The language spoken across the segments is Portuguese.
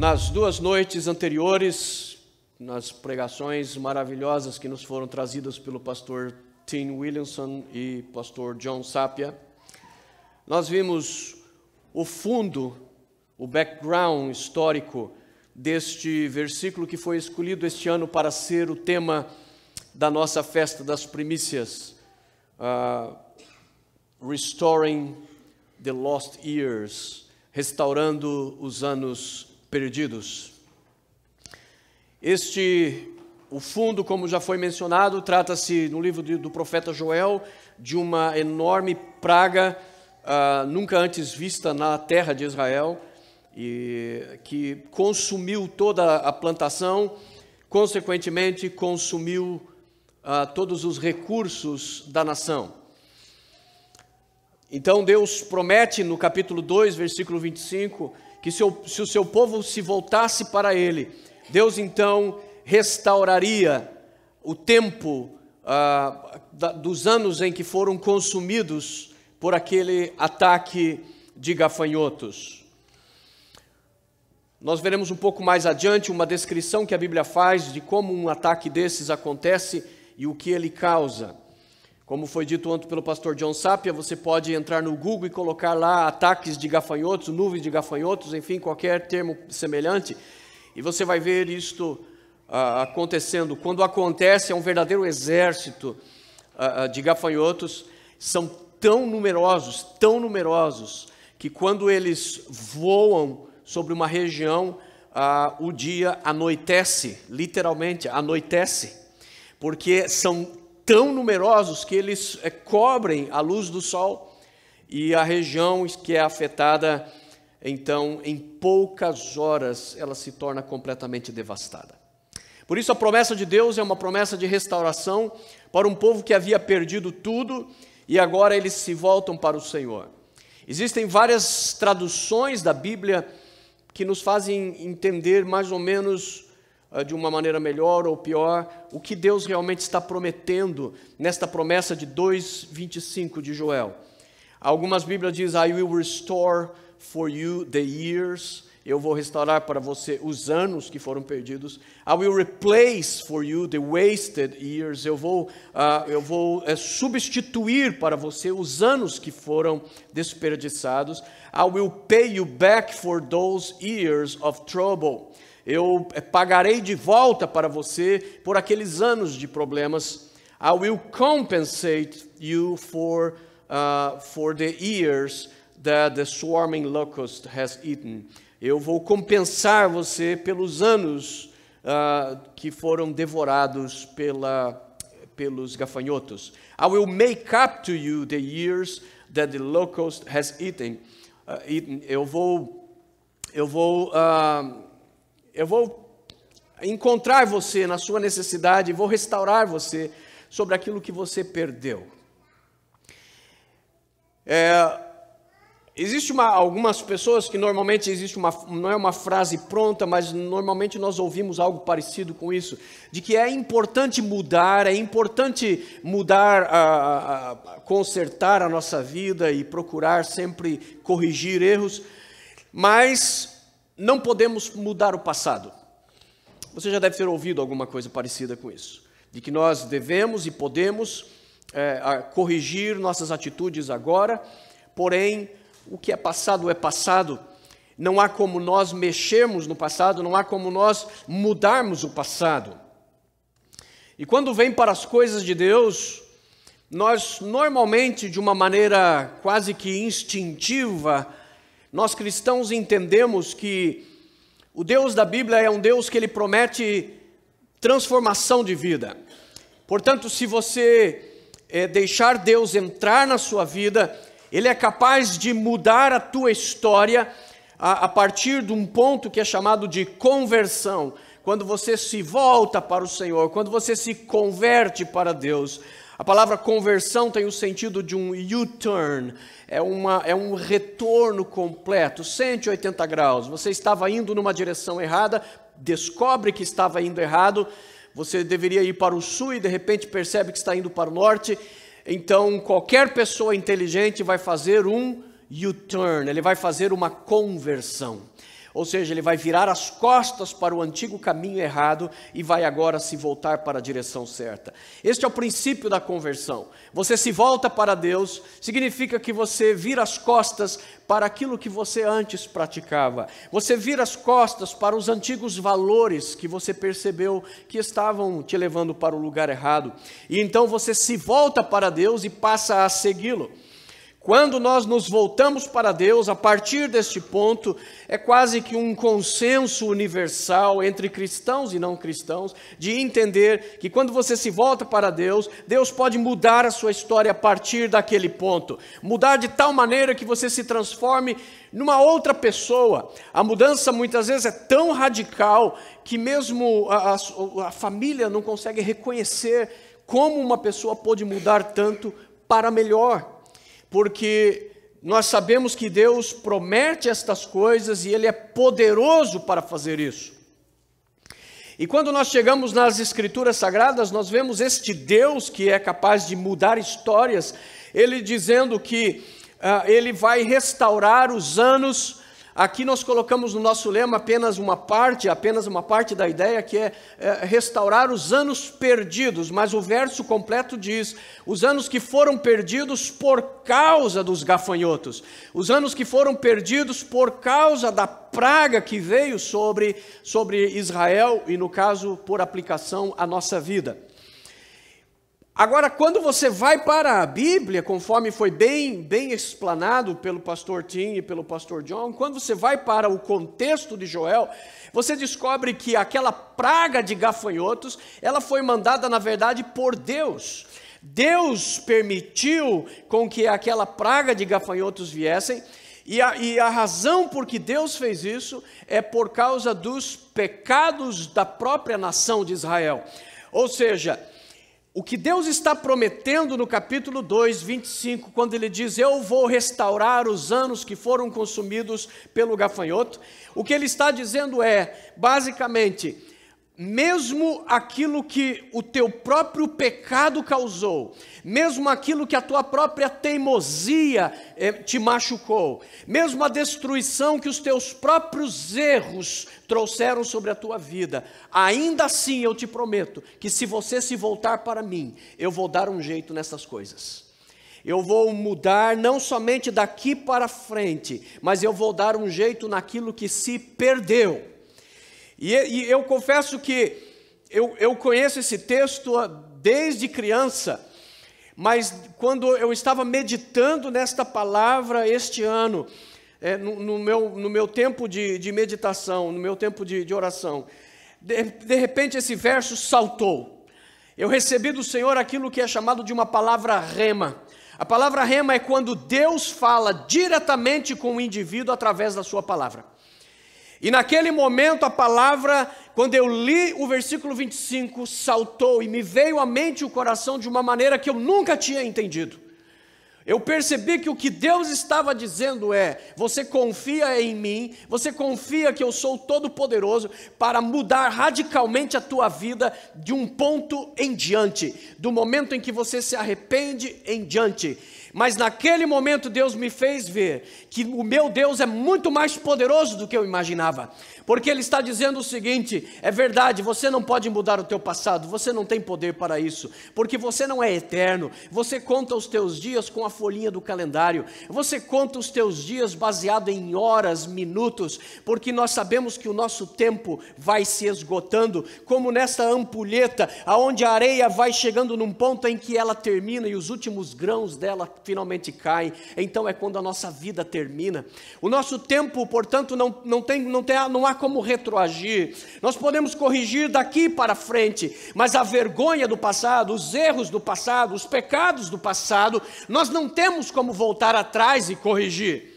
Nas duas noites anteriores, nas pregações maravilhosas que nos foram trazidas pelo pastor Tim Williamson e pastor John Sapia, nós vimos o fundo, o background histórico deste versículo que foi escolhido este ano para ser o tema da nossa festa das primícias, Restoring the Lost Years, restaurando os anos perdidos. O fundo, como já foi mencionado, trata-se no livro do profeta Joel de uma enorme praga nunca antes vista na terra de Israel, e que consumiu toda a plantação, consequentemente consumiu todos os recursos da nação. Então Deus promete no capítulo 2, versículo 25, que se o seu povo se voltasse para Ele, Deus então restauraria o tempo dos anos em que foram consumidos por aquele ataque de gafanhotos. Nós veremos um pouco mais adiante uma descrição que a Bíblia faz de como um ataque desses acontece e o que ele causa. Como foi dito ontem pelo pastor John Sapia, você pode entrar no Google e colocar lá ataques de gafanhotos, nuvens de gafanhotos, enfim, qualquer termo semelhante, e você vai ver isto acontecendo. Quando acontece, é um verdadeiro exército de gafanhotos. São tão numerosos, que quando eles voam sobre uma região, o dia anoitece, literalmente anoitece, porque são tão numerosos que eles cobrem a luz do sol, e a região que é afetada, então, em poucas horas, ela se torna completamente devastada. Por isso a promessa de Deus é uma promessa de restauração para um povo que havia perdido tudo, e agora eles se voltam para o Senhor. Existem várias traduções da Bíblia que nos fazem entender mais ou menos de uma maneira melhor ou pior o que Deus realmente está prometendo nesta promessa de 2:25 de Joel. Algumas Bíblias dizem: I will restore for you the years. Eu vou restaurar para você os anos que foram perdidos. I will replace for you the wasted years. Eu vou substituir para você os anos que foram desperdiçados. I will pay you back for those years of trouble. Eu pagarei de volta para você por aqueles anos de problemas. I will compensate you for the years that the swarming locust has eaten. Eu vou compensar você pelos anos que foram devorados pelos gafanhotos. I will make up to you the years that the locust has eaten. Eu vou encontrar você na sua necessidade, vou restaurar você sobre aquilo que você perdeu. Existem algumas pessoas que normalmente não é uma frase pronta, mas normalmente nós ouvimos algo parecido com isso, de que é importante mudar, consertar a nossa vida e procurar sempre corrigir erros, mas não podemos mudar o passado. Você já deve ter ouvido alguma coisa parecida com isso, de que nós devemos e podemos corrigir nossas atitudes agora, porém, o que é passado, não há como nós mexermos no passado, não há como nós mudarmos o passado. E quando vem para as coisas de Deus, nós normalmente, de uma maneira quase que instintiva, nós cristãos entendemos que o Deus da Bíblia é um Deus que Ele promete transformação de vida. Portanto, se você deixar Deus entrar na sua vida, Ele é capaz de mudar a tua história a partir de um ponto que é chamado de conversão. Quando você se volta para o Senhor, quando você se converte para Deus. A palavra conversão tem o sentido de um U-turn, é um retorno completo, 180 graus. Você estava indo numa direção errada, descobre que estava indo errado, você deveria ir para o sul e de repente percebe que está indo para o norte. Então, qualquer pessoa inteligente vai fazer um U-turn, ele vai fazer uma conversão. Ou seja, ele vai virar as costas para o antigo caminho errado e vai agora se voltar para a direção certa. Este é o princípio da conversão. Você se volta para Deus, significa que você vira as costas para aquilo que você antes praticava. Você vira as costas para os antigos valores que você percebeu que estavam te levando para o lugar errado. E então você se volta para Deus e passa a segui-lo. Quando nós nos voltamos para Deus, a partir deste ponto, é quase que um consenso universal entre cristãos e não cristãos, de entender que quando você se volta para Deus, Deus pode mudar a sua história a partir daquele ponto. Mudar de tal maneira que você se transforme numa outra pessoa. A mudança muitas vezes é tão radical que mesmo a família não consegue reconhecer como uma pessoa pode mudar tanto para melhor. Porque nós sabemos que Deus promete estas coisas e Ele é poderoso para fazer isso. E quando nós chegamos nas Escrituras Sagradas, nós vemos este Deus que é capaz de mudar histórias, Ele dizendo que Ele vai restaurar os anos. Aqui nós colocamos no nosso lema apenas uma parte da ideia, que é restaurar os anos perdidos, mas o verso completo diz, os anos que foram perdidos por causa dos gafanhotos, os anos que foram perdidos por causa da praga que veio sobre Israel, e no caso, por aplicação à nossa vida. Agora, quando você vai para a Bíblia, conforme foi bem explanado pelo pastor Tim e pelo pastor John, quando você vai para o contexto de Joel, você descobre que aquela praga de gafanhotos, ela foi mandada, na verdade, por Deus. Deus permitiu com que aquela praga de gafanhotos viessem, e a razão por que Deus fez isso é por causa dos pecados da própria nação de Israel. Ou seja, o que Deus está prometendo no capítulo 2, 25, quando Ele diz, eu vou restaurar os anos que foram consumidos pelo gafanhoto, o que Ele está dizendo é, basicamente, mesmo aquilo que o teu próprio pecado causou, mesmo aquilo que a tua própria teimosia te machucou, mesmo a destruição que os teus próprios erros trouxeram sobre a tua vida, ainda assim eu te prometo que se você se voltar para mim, eu vou dar um jeito nessas coisas. Eu vou mudar não somente daqui para frente, mas eu vou dar um jeito naquilo que se perdeu. E eu confesso que eu conheço esse texto desde criança, mas quando eu estava meditando nesta palavra este ano, no meu tempo de meditação, no meu tempo de oração, de repente esse verso saltou. Eu recebi do Senhor aquilo que é chamado de uma palavra rema. A palavra rema é quando Deus fala diretamente com o indivíduo através da sua palavra. E naquele momento a palavra, quando eu li o versículo 25, saltou e me veio à mente e o coração de uma maneira que eu nunca tinha entendido. Eu percebi que o que Deus estava dizendo é, você confia em mim, você confia que eu sou todo-poderoso para mudar radicalmente a tua vida de um ponto em diante, do momento em que você se arrepende em diante. Mas naquele momento Deus me fez ver que o meu Deus é muito mais poderoso do que eu imaginava. Porque Ele está dizendo o seguinte, é verdade, você não pode mudar o teu passado, você não tem poder para isso, porque você não é eterno, você conta os teus dias com a folhinha do calendário, você conta os teus dias baseado em horas, minutos, porque nós sabemos que o nosso tempo vai se esgotando, como nessa ampulheta, aonde a areia vai chegando num ponto em que ela termina e os últimos grãos dela finalmente caem, então é quando a nossa vida termina. O nosso tempo, portanto, não há como retroagir. Nós podemos corrigir daqui para frente, mas a vergonha do passado, os erros do passado, os pecados do passado, nós não temos como voltar atrás e corrigir.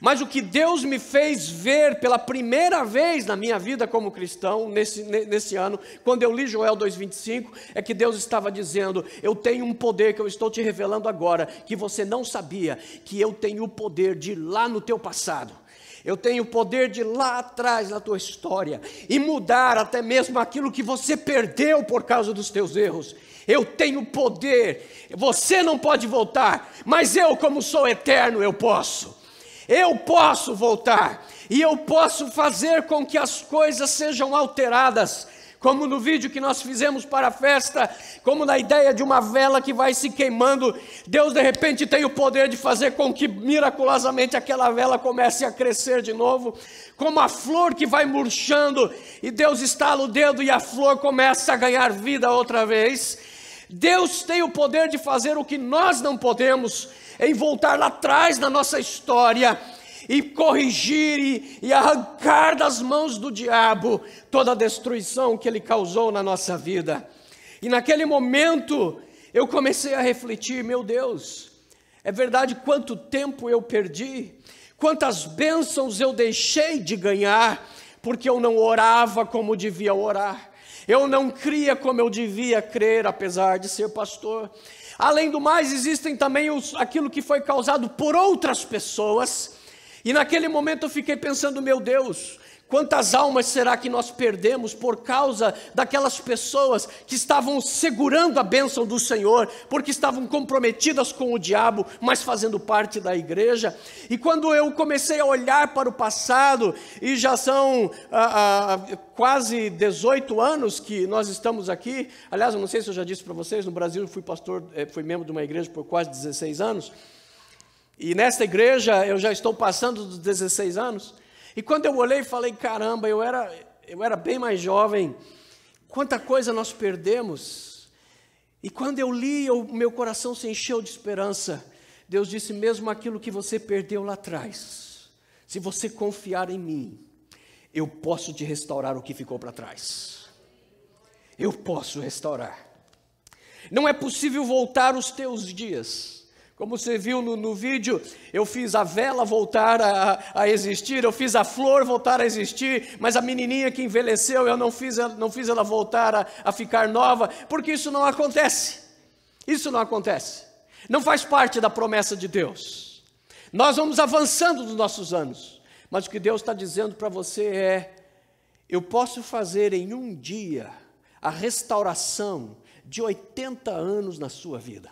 Mas o que Deus me fez ver pela primeira vez na minha vida como cristão, nesse ano, quando eu li Joel 2,25, é que Deus estava dizendo, eu tenho um poder que eu estou te revelando agora, que você não sabia, que eu tenho o poder de ir lá no teu passado. Eu tenho o poder de ir lá atrás na tua história e mudar até mesmo aquilo que você perdeu por causa dos teus erros. Eu tenho poder, você não pode voltar, mas eu, como sou eterno, eu posso. Eu posso voltar, e eu posso fazer com que as coisas sejam alteradas, como no vídeo que nós fizemos para a festa, como na ideia de uma vela que vai se queimando. Deus de repente tem o poder de fazer com que miraculosamente aquela vela comece a crescer de novo, como a flor que vai murchando, e Deus estala o dedo e a flor começa a ganhar vida outra vez. Deus tem o poder de fazer o que nós não podemos, em voltar lá atrás na nossa história e corrigir e arrancar das mãos do diabo toda a destruição que ele causou na nossa vida. E naquele momento eu comecei a refletir: meu Deus, é verdade, quanto tempo eu perdi, quantas bênçãos eu deixei de ganhar, porque eu não orava como devia orar, eu não cria como eu devia crer, apesar de ser pastor. Além do mais, existem também aquilo que foi causado por outras pessoas. E naquele momento eu fiquei pensando: meu Deus, quantas almas será que nós perdemos por causa daquelas pessoas que estavam segurando a bênção do Senhor, porque estavam comprometidas com o diabo, mas fazendo parte da igreja. E quando eu comecei a olhar para o passado, e já são quase 18 anos que nós estamos aqui. Aliás, eu não sei se eu já disse para vocês, no Brasil eu fui pastor, fui membro de uma igreja por quase 16 anos, e nesta igreja eu já estou passando dos 16 anos, e quando eu olhei e falei: caramba, eu era bem mais jovem, quanta coisa nós perdemos. E quando eu li, o meu coração se encheu de esperança. Deus disse: mesmo aquilo que você perdeu lá atrás, se você confiar em mim, eu posso te restaurar o que ficou para trás. Eu posso restaurar. Não é possível voltar os teus dias. Como você viu no vídeo, eu fiz a vela voltar a existir, eu fiz a flor voltar a existir, mas a menininha que envelheceu, eu não fiz ela voltar a ficar nova, porque isso não acontece. Isso não acontece. Não faz parte da promessa de Deus. Nós vamos avançando nos nossos anos, mas o que Deus está dizendo para você é: eu posso fazer em um dia a restauração de 80 anos na sua vida.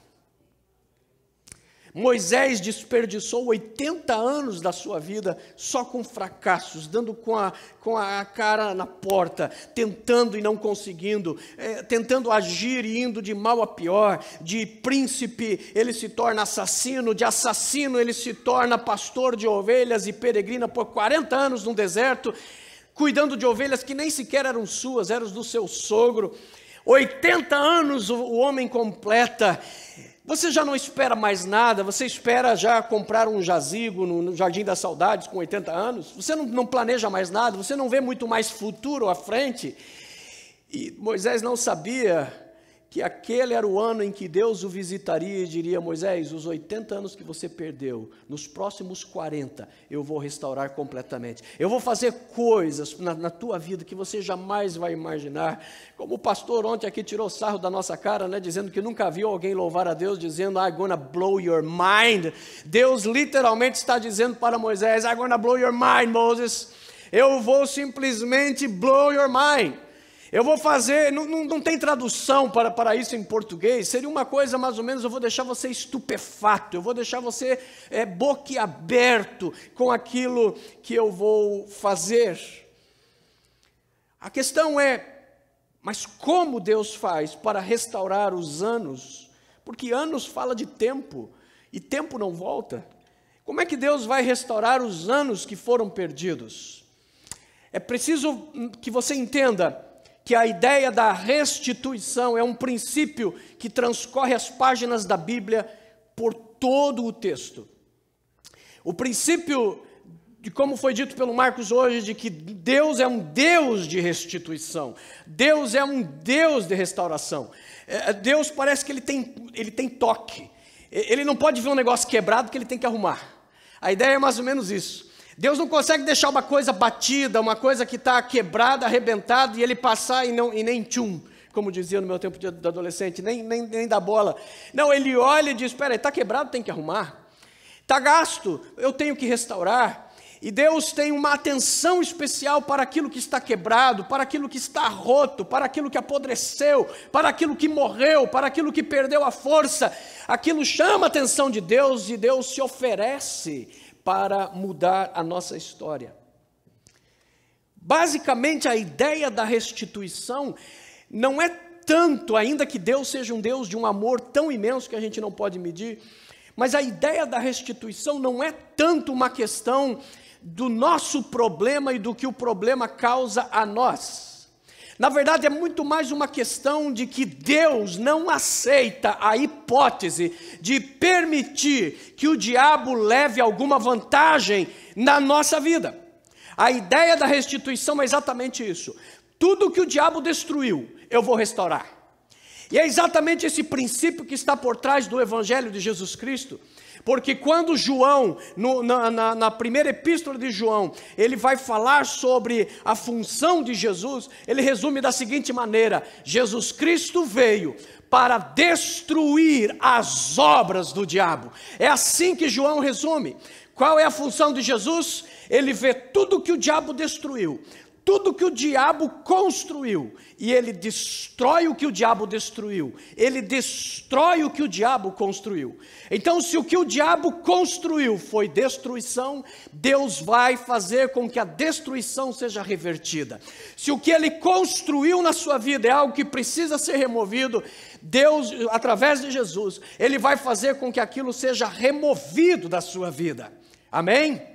Moisés desperdiçou 80 anos da sua vida só com fracassos, dando com a cara na porta, tentando e não conseguindo, tentando agir e indo de mal a pior. De príncipe ele se torna assassino, de assassino ele se torna pastor de ovelhas e peregrina por 40 anos no deserto, cuidando de ovelhas que nem sequer eram suas, eram do seu sogro. 80 anos o homem completa. Você já não espera mais nada, você espera já comprar um jazigo no Jardim das Saudades com 80 anos, você não planeja mais nada, você não vê muito mais futuro à frente. E Moisés não sabia que aquele era o ano em que Deus o visitaria e diria: Moisés, os 80 anos que você perdeu, nos próximos 40, eu vou restaurar completamente. Eu vou fazer coisas na tua vida que você jamais vai imaginar. Como o pastor ontem aqui tirou sarro da nossa cara, né, dizendo que nunca viu alguém louvar a Deus, dizendo: I'm gonna blow your mind. Deus literalmente está dizendo para Moisés: I'm gonna blow your mind, Moses. Eu vou simplesmente blow your mind. Eu vou fazer, não tem tradução para isso em português, seria uma coisa mais ou menos: eu vou deixar você estupefato, eu vou deixar você boquiaberto com aquilo que eu vou fazer. A questão é: mas como Deus faz para restaurar os anos? Porque anos fala de tempo, e tempo não volta. Como é que Deus vai restaurar os anos que foram perdidos? É preciso que você entenda que a ideia da restituição é um princípio que transcorre as páginas da Bíblia por todo o texto. O princípio, de como foi dito pelo Marcos hoje, de que Deus é um Deus de restituição, Deus é um Deus de restauração. Deus parece que ele tem toque, ele não pode ver um negócio quebrado que ele tem que arrumar. A ideia é mais ou menos isso. Deus não consegue deixar uma coisa batida, uma coisa que está quebrada, arrebentada, e ele passar e nem tchum, como dizia no meu tempo de adolescente, nem dá bola. Não, ele olha e diz: espera aí, está quebrado, tem que arrumar. Está gasto, eu tenho que restaurar. E Deus tem uma atenção especial para aquilo que está quebrado, para aquilo que está roto, para aquilo que apodreceu, para aquilo que morreu, para aquilo que perdeu a força. Aquilo chama a atenção de Deus, e Deus se oferece para mudar a nossa história. Basicamente, a ideia da restituição não é tanto, ainda que Deus seja um Deus de um amor tão imenso que a gente não pode medir, mas a ideia da restituição não é tanto uma questão do nosso problema e do que o problema causa a nós. Na verdade, é muito mais uma questão de que Deus não aceita a hipótese de permitir que o diabo leve alguma vantagem na nossa vida. A ideia da restituição é exatamente isso. Tudo que o diabo destruiu, eu vou restaurar. E é exatamente esse princípio que está por trás do Evangelho de Jesus Cristo. Porque quando João, na primeira epístola de João, ele vai falar sobre a função de Jesus, ele resume da seguinte maneira: Jesus Cristo veio para destruir as obras do diabo. É assim que João resume. Qual é a função de Jesus? Ele vê tudo que o diabo destruiu, tudo que o diabo construiu, e ele destrói o que o diabo destruiu, ele destrói o que o diabo construiu. Então, se o que o diabo construiu foi destruição, Deus vai fazer com que a destruição seja revertida. Se o que ele construiu na sua vida é algo que precisa ser removido, Deus, através de Jesus, ele vai fazer com que aquilo seja removido da sua vida. Amém?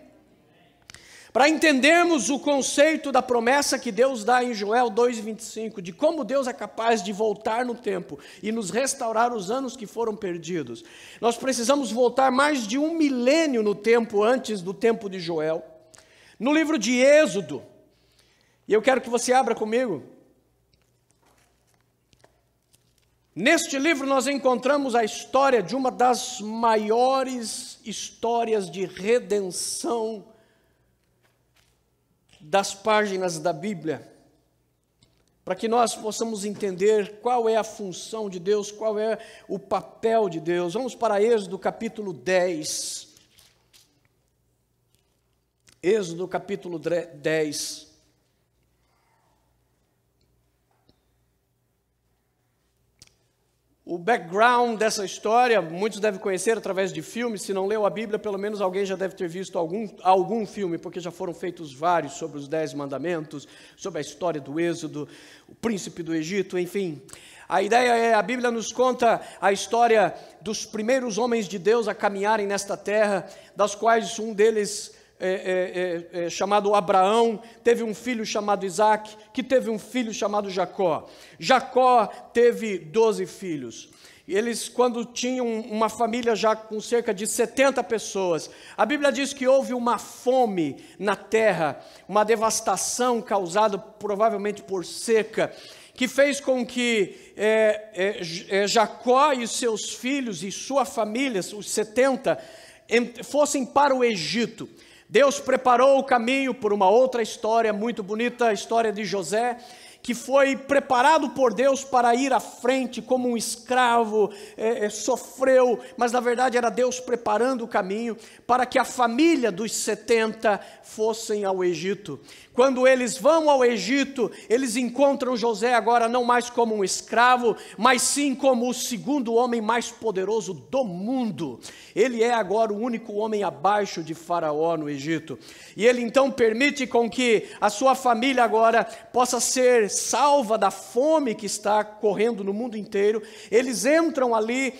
Para entendermos o conceito da promessa que Deus dá em Joel 2,25, de como Deus é capaz de voltar no tempo e nos restaurar os anos que foram perdidos, nós precisamos voltar mais de 1 milênio no tempo antes do tempo de Joel, no livro de Êxodo, e eu quero que você abra comigo. Neste livro nós encontramos a história de uma das maiores histórias de redenção das páginas da Bíblia, para que nós possamos entender qual é a função de Deus, qual é o papel de Deus. Vamos para Êxodo capítulo 10. Êxodo capítulo 10. O background dessa história, muitos devem conhecer através de filmes. Se não leu a Bíblia, pelo menos alguém já deve ter visto algum filme, porque já foram feitos vários sobre os 10 mandamentos, sobre a história do Êxodo, o príncipe do Egito, enfim. A ideia é, a Bíblia nos conta a história dos primeiros homens de Deus a caminharem nesta terra, das quais um deles chamado Abraão, teve um filho chamado Isaac, que teve um filho chamado Jacó. Jacó teve 12 filhos. Eles, quando tinham uma família já com cerca de 70 pessoas, a Bíblia diz que houve uma fome na terra, uma devastação causada provavelmente por seca, que fez com que Jacó e seus filhos e sua família, os 70, fossem para o Egito. Deus preparou o caminho por uma outra história muito bonita, a história de José, que foi preparado por Deus para ir à frente como um escravo, sofreu, mas na verdade era Deus preparando o caminho para que a família dos 70 fossem ao Egito. Quando eles vão ao Egito, eles encontram José agora não mais como um escravo, mas sim como o segundo homem mais poderoso do mundo. Ele é agora o único homem abaixo de Faraó no Egito. E ele então permite com que a sua família agora possa ser salva da fome que está correndo no mundo inteiro. Eles entram ali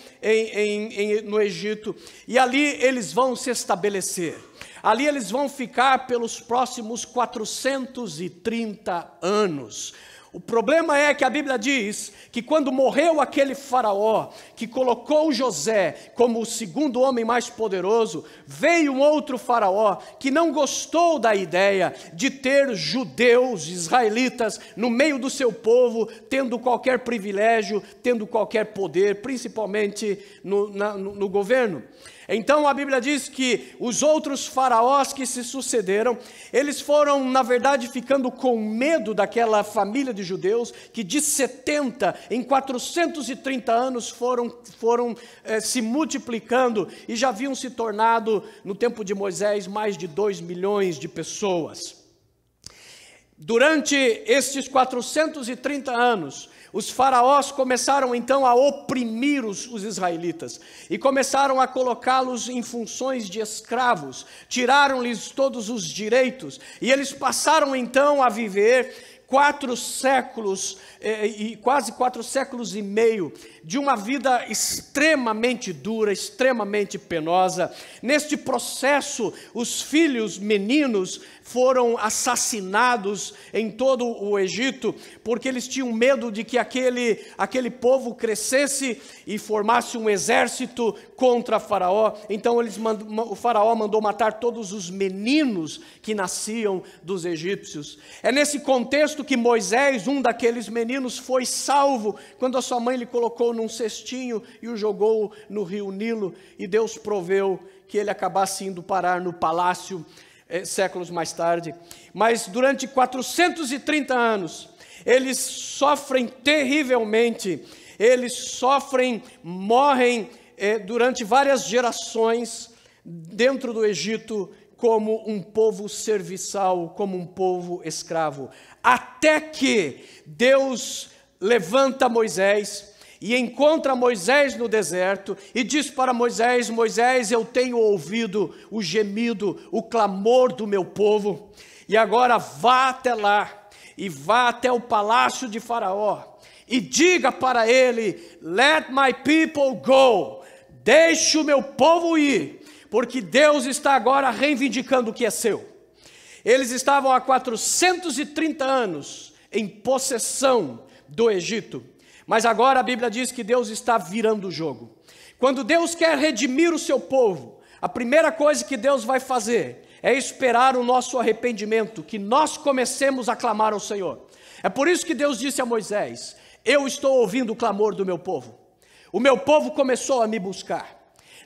no Egito e ali eles vão se estabelecer. Ali eles vão ficar pelos próximos 430 anos. O problema é que a Bíblia diz que quando morreu aquele faraó, que colocou José como o segundo homem mais poderoso, veio um outro faraó que não gostou da ideia de ter judeus, israelitas, no meio do seu povo, tendo qualquer privilégio, tendo qualquer poder, principalmente no governo. Então a Bíblia diz que os outros faraós que se sucederam, eles foram na verdade ficando com medo daquela família de judeus, que de 70 em 430 anos foram se multiplicando e já haviam se tornado, no tempo de Moisés, mais de 2 milhões de pessoas. Durante estes 430 anos, os faraós começaram então a oprimir os israelitas e começaram a colocá-los em funções de escravos, tiraram-lhes todos os direitos e eles passaram então a viver 4 séculos, quase 4 séculos e meio, de uma vida extremamente dura, extremamente penosa. Neste processo, os filhos meninos foram assassinados em todo o Egito, porque eles tinham medo de que aquele povo crescesse e formasse um exército contra Faraó. Então o Faraó mandou matar todos os meninos que nasciam dos egípcios. É nesse contexto que Moisés, um daqueles meninos, foi salvo, quando a sua mãe lhe colocou num cestinho e o jogou no rio Nilo, e Deus proveu que ele acabasse indo parar no palácio séculos mais tarde. Mas durante 430 anos, eles sofrem terrivelmente, morrem durante várias gerações dentro do Egito, como um povo serviçal, como um povo escravo, até que Deus levanta Moisés e encontra Moisés no deserto e diz para Moisés: Moisés, eu tenho ouvido o gemido, o clamor do meu povo, e agora vá até lá, e vá até o palácio de Faraó, e diga para ele: let my people go, deixe o meu povo ir, porque Deus está agora reivindicando o que é seu. Eles estavam há 430 anos em possessão do Egito, mas agora a Bíblia diz que Deus está virando o jogo. Quando Deus quer redimir o seu povo, a primeira coisa que Deus vai fazer é esperar o nosso arrependimento, que nós comecemos a clamar ao Senhor. É por isso que Deus disse a Moisés: eu estou ouvindo o clamor do meu povo. O meu povo começou a me buscar.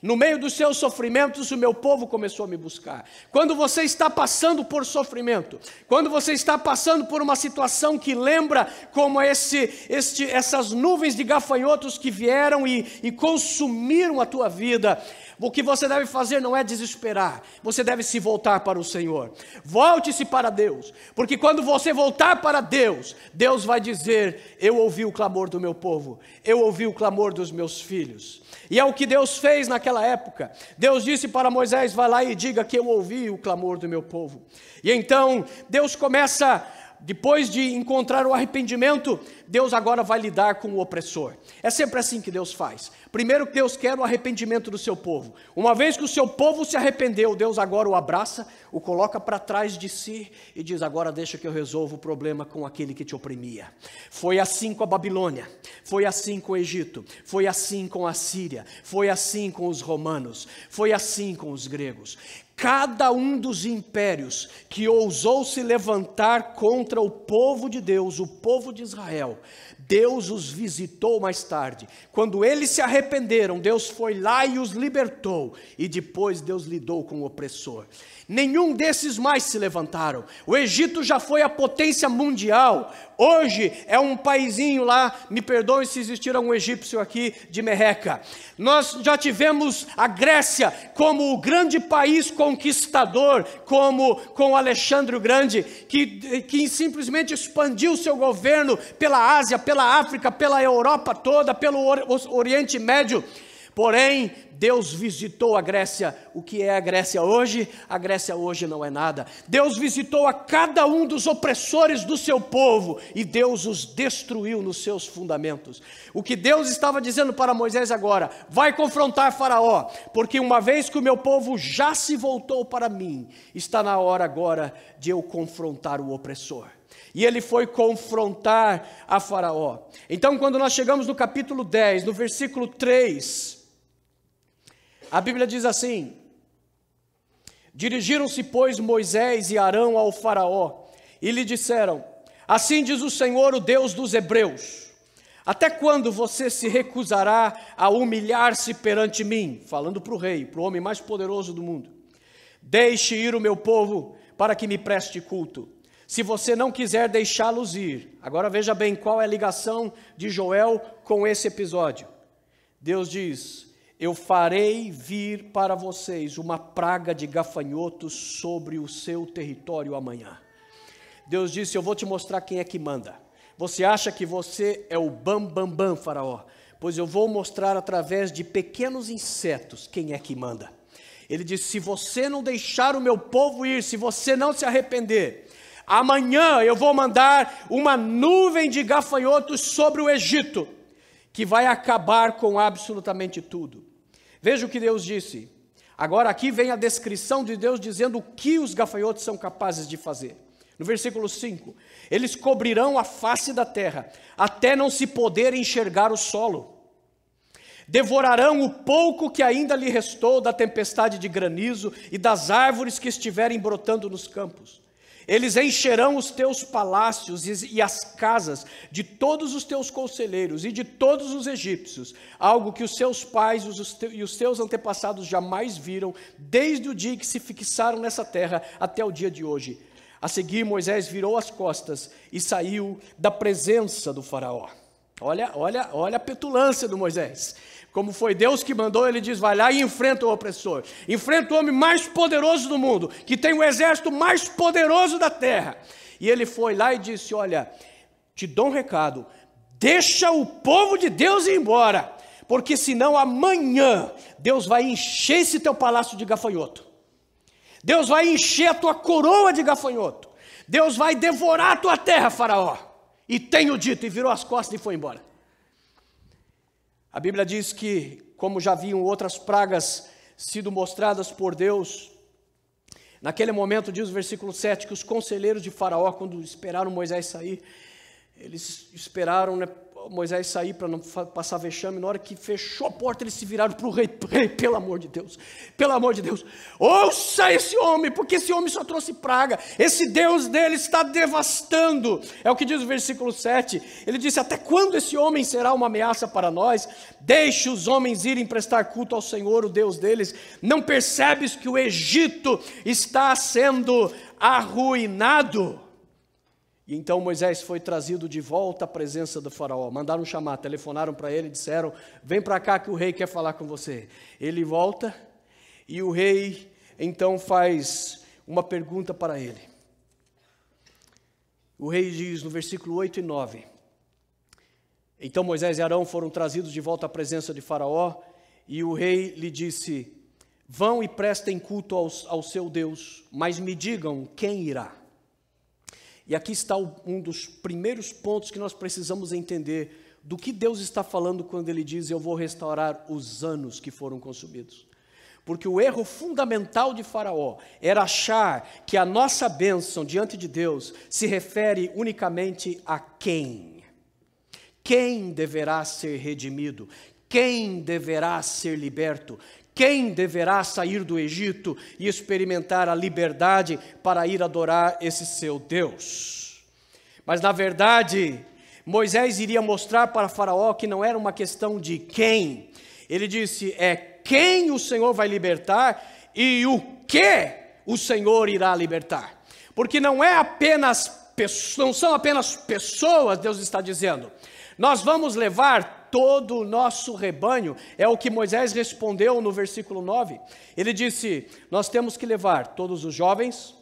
No meio dos seus sofrimentos, o meu povo começou a me buscar. Quando você está passando por sofrimento, quando você está passando por uma situação que lembra como essas nuvens de gafanhotos que vieram e consumiram a tua vida, o que você deve fazer não é desesperar, você deve se voltar para o Senhor. Volte-se para Deus, porque quando você voltar para Deus, Deus vai dizer: eu ouvi o clamor do meu povo, eu ouvi o clamor dos meus filhos. E é o que Deus fez naquela época. Deus disse para Moisés: vai lá e diga que eu ouvi o clamor do meu povo. E então Deus começa, depois de encontrar o arrependimento, Deus agora vai lidar com o opressor. É sempre assim que Deus faz. Primeiro Deus quer o arrependimento do seu povo. Uma vez que o seu povo se arrependeu, Deus agora o abraça, o coloca para trás de si e diz: agora deixa que eu resolva o problema com aquele que te oprimia. Foi assim com a Babilônia, foi assim com o Egito, foi assim com a Síria, foi assim com os romanos, foi assim com os gregos. Cada um dos impérios que ousou se levantar contra o povo de Deus, o povo de Israel, Deus os visitou mais tarde. Quando eles se arrependeram, Deus foi lá e os libertou. E depois Deus lidou com o opressor. Nenhum desses mais se levantaram. O Egito já foi a potência mundial. Hoje é um paizinho lá, me perdoem se existir algum egípcio aqui, de merreca. Nós já tivemos a Grécia como o grande país conquistador, como com Alexandre o Grande, que simplesmente expandiu seu governo pela Ásia, pela África, pela Europa toda, pelo Oriente Médio. Porém, Deus visitou a Grécia. O que é a Grécia hoje? A Grécia hoje não é nada. Deus visitou a cada um dos opressores do seu povo e Deus os destruiu nos seus fundamentos. O que Deus estava dizendo para Moisés agora: vai confrontar Faraó, porque uma vez que o meu povo já se voltou para mim, está na hora agora de eu confrontar o opressor. E ele foi confrontar a Faraó. Então, quando nós chegamos no capítulo 10, no versículo 3, a Bíblia diz assim: dirigiram-se, pois, Moisés e Arão ao Faraó, e lhe disseram: assim diz o Senhor, o Deus dos hebreus, até quando você se recusará a humilhar-se perante mim? Falando para o rei, para o homem mais poderoso do mundo. Deixe ir o meu povo para que me preste culto. Se você não quiser deixá-los ir, agora veja bem qual é a ligação de Joel com esse episódio. Deus diz: eu farei vir para vocês uma praga de gafanhotos sobre o seu território amanhã. Deus disse: eu vou te mostrar quem é que manda. Você acha que você é o bam, Faraó? Pois eu vou mostrar através de pequenos insetos quem é que manda. Ele disse, se você não deixar o meu povo ir, se você não se arrepender, amanhã eu vou mandar uma nuvem de gafanhotos sobre o Egito, que vai acabar com absolutamente tudo. Veja o que Deus disse. Agora aqui vem a descrição de Deus dizendo o que os gafanhotos são capazes de fazer. No versículo 5, eles cobrirão a face da terra, até não se poder enxergar o solo. Devorarão o pouco que ainda lhe restou da tempestade de granizo e das árvores que estiverem brotando nos campos. Eles encherão os teus palácios e as casas de todos os teus conselheiros e de todos os egípcios, algo que os seus pais e os teus antepassados jamais viram, desde o dia que se fixaram nessa terra até o dia de hoje. A seguir, Moisés virou as costas e saiu da presença do faraó. Olha a petulância do Moisés. Como foi Deus que mandou, ele diz, vai lá e enfrenta o opressor. Enfrenta o homem mais poderoso do mundo, que tem o exército mais poderoso da terra. E ele foi lá e disse, olha, te dou um recado, deixa o povo de Deus ir embora, porque senão amanhã Deus vai encher esse teu palácio de gafanhoto. Deus vai encher a tua coroa de gafanhoto. Deus vai devorar a tua terra, Faraó. E tenho dito, e virou as costas e foi embora. A Bíblia diz que, como já haviam outras pragas sido mostradas por Deus, naquele momento, diz o versículo 7, que os conselheiros de Faraó, quando esperaram Moisés sair, eles esperaram, né, Moisés sair para não passar vexame. Na hora que fechou a porta, eles se viraram para o rei, pelo amor de Deus, ouça esse homem, porque esse homem só trouxe praga, esse Deus dele está devastando. É o que diz o versículo 7, ele disse, até quando esse homem será uma ameaça para nós? Deixe os homens irem prestar culto ao Senhor, o Deus deles. Não percebes que o Egito está sendo arruinado? E então Moisés foi trazido de volta à presença do faraó. Mandaram chamar, telefonaram para ele e disseram, vem para cá que o rei quer falar com você. Ele volta e o rei então faz uma pergunta para ele. O rei diz no versículo 8 e 9, então Moisés e Arão foram trazidos de volta à presença de Faraó e o rei lhe disse, vão e prestem culto ao seu Deus, mas me digam quem irá. E aqui está um dos primeiros pontos que nós precisamos entender do que Deus está falando quando Ele diz, eu vou restaurar os anos que foram consumidos. Porque o erro fundamental de Faraó era achar que a nossa bênção diante de Deus se refere unicamente a quem? Quem deverá ser redimido? Quem deverá ser liberto? Quem deverá sair do Egito e experimentar a liberdade para ir adorar esse seu Deus? Mas na verdade, Moisés iria mostrar para Faraó que não era uma questão de quem. Ele disse, é quem o Senhor vai libertar e o que o Senhor irá libertar. Porque não são apenas pessoas, Deus está dizendo. Nós vamos levar todo o nosso rebanho, é o que Moisés respondeu no versículo 9. Ele disse, nós temos que levar todos os jovens,